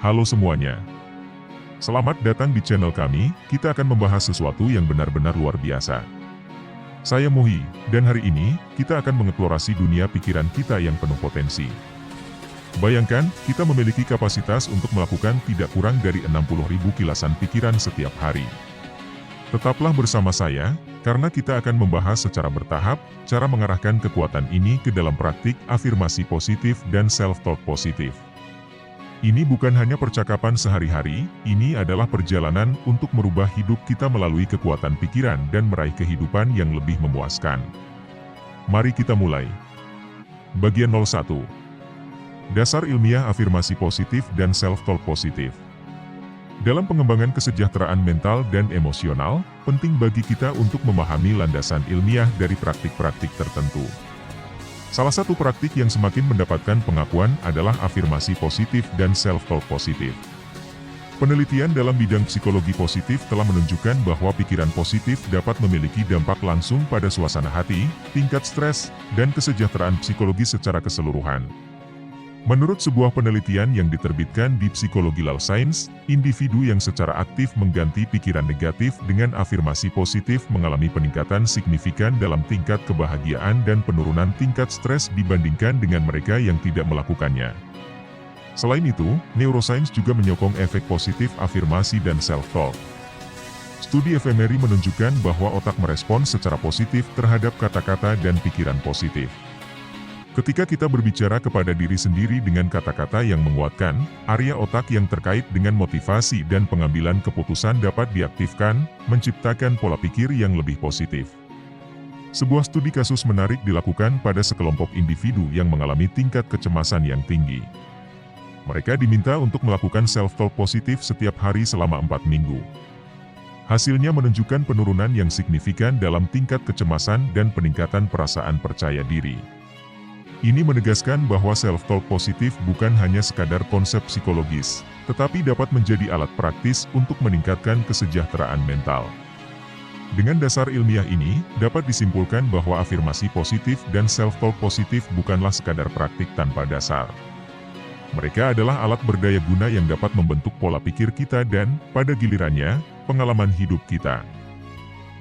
Halo semuanya. Selamat datang di channel kami, kita akan membahas sesuatu yang benar-benar luar biasa. Saya Muhi, dan hari ini, kita akan mengeksplorasi dunia pikiran kita yang penuh potensi. Bayangkan, kita memiliki kapasitas untuk melakukan tidak kurang dari 60.000 kilasan pikiran setiap hari. Tetaplah bersama saya, karena kita akan membahas secara bertahap, cara mengarahkan kekuatan ini ke dalam praktik afirmasi positif dan self-talk positif. Ini bukan hanya percakapan sehari-hari, ini adalah perjalanan untuk merubah hidup kita melalui kekuatan pikiran dan meraih kehidupan yang lebih memuaskan. Mari kita mulai. Bagian 01. Dasar ilmiah afirmasi positif dan self-talk positif. Dalam pengembangan kesejahteraan mental dan emosional, penting bagi kita untuk memahami landasan ilmiah dari praktik-praktik tertentu. Salah satu praktik yang semakin mendapatkan pengakuan adalah afirmasi positif dan self-talk positif. Penelitian dalam bidang psikologi positif telah menunjukkan bahwa pikiran positif dapat memiliki dampak langsung pada suasana hati, tingkat stres, dan kesejahteraan psikologi secara keseluruhan. Menurut sebuah penelitian yang diterbitkan di Psychological Science, individu yang secara aktif mengganti pikiran negatif dengan afirmasi positif mengalami peningkatan signifikan dalam tingkat kebahagiaan dan penurunan tingkat stres dibandingkan dengan mereka yang tidak melakukannya. Selain itu, neuroscience juga menyokong efek positif afirmasi dan self-talk. Studi fMRI menunjukkan bahwa otak merespons secara positif terhadap kata-kata dan pikiran positif. Ketika kita berbicara kepada diri sendiri dengan kata-kata yang menguatkan, area otak yang terkait dengan motivasi dan pengambilan keputusan dapat diaktifkan, menciptakan pola pikir yang lebih positif. Sebuah studi kasus menarik dilakukan pada sekelompok individu yang mengalami tingkat kecemasan yang tinggi. Mereka diminta untuk melakukan self-talk positif setiap hari selama 4 minggu. Hasilnya menunjukkan penurunan yang signifikan dalam tingkat kecemasan dan peningkatan perasaan percaya diri. Ini menegaskan bahwa self-talk positif bukan hanya sekadar konsep psikologis, tetapi dapat menjadi alat praktis untuk meningkatkan kesejahteraan mental. Dengan dasar ilmiah ini, dapat disimpulkan bahwa afirmasi positif dan self-talk positif bukanlah sekadar praktik tanpa dasar. Mereka adalah alat berdaya guna yang dapat membentuk pola pikir kita dan, pada gilirannya, pengalaman hidup kita.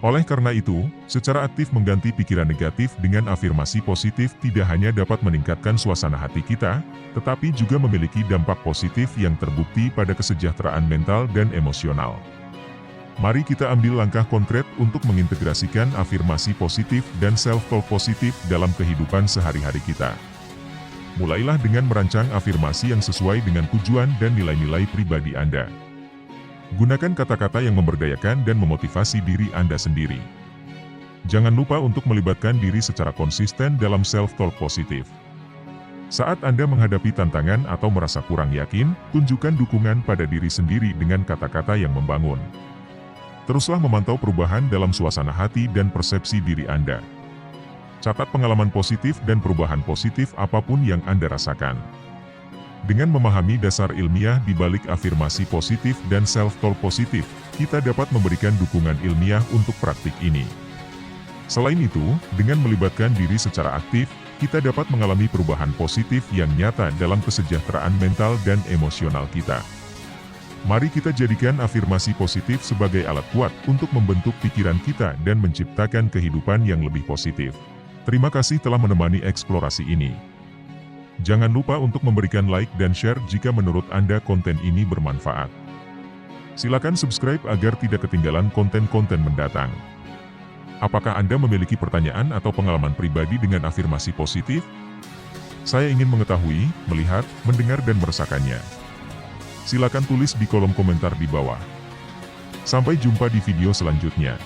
Oleh karena itu, secara aktif mengganti pikiran negatif dengan afirmasi positif tidak hanya dapat meningkatkan suasana hati kita, tetapi juga memiliki dampak positif yang terbukti pada kesejahteraan mental dan emosional. Mari kita ambil langkah konkret untuk mengintegrasikan afirmasi positif dan self-talk positif dalam kehidupan sehari-hari kita. Mulailah dengan merancang afirmasi yang sesuai dengan tujuan dan nilai-nilai pribadi Anda. Gunakan kata-kata yang memberdayakan dan memotivasi diri Anda sendiri. Jangan lupa untuk melibatkan diri secara konsisten dalam self-talk positif. Saat Anda menghadapi tantangan atau merasa kurang yakin, tunjukkan dukungan pada diri sendiri dengan kata-kata yang membangun. Teruslah memantau perubahan dalam suasana hati dan persepsi diri Anda. Catat pengalaman positif dan perubahan positif apapun yang Anda rasakan. Dengan memahami dasar ilmiah di balik afirmasi positif dan self-talk positif, kita dapat memberikan dukungan ilmiah untuk praktik ini. Selain itu, dengan melibatkan diri secara aktif, kita dapat mengalami perubahan positif yang nyata dalam kesejahteraan mental dan emosional kita. Mari kita jadikan afirmasi positif sebagai alat kuat untuk membentuk pikiran kita dan menciptakan kehidupan yang lebih positif. Terima kasih telah menemani eksplorasi ini. Jangan lupa untuk memberikan like dan share jika menurut Anda konten ini bermanfaat. Silakan subscribe agar tidak ketinggalan konten-konten mendatang. Apakah Anda memiliki pertanyaan atau pengalaman pribadi dengan afirmasi positif? Saya ingin mengetahui, melihat, mendengar dan merasakannya. Silakan tulis di kolom komentar di bawah. Sampai jumpa di video selanjutnya.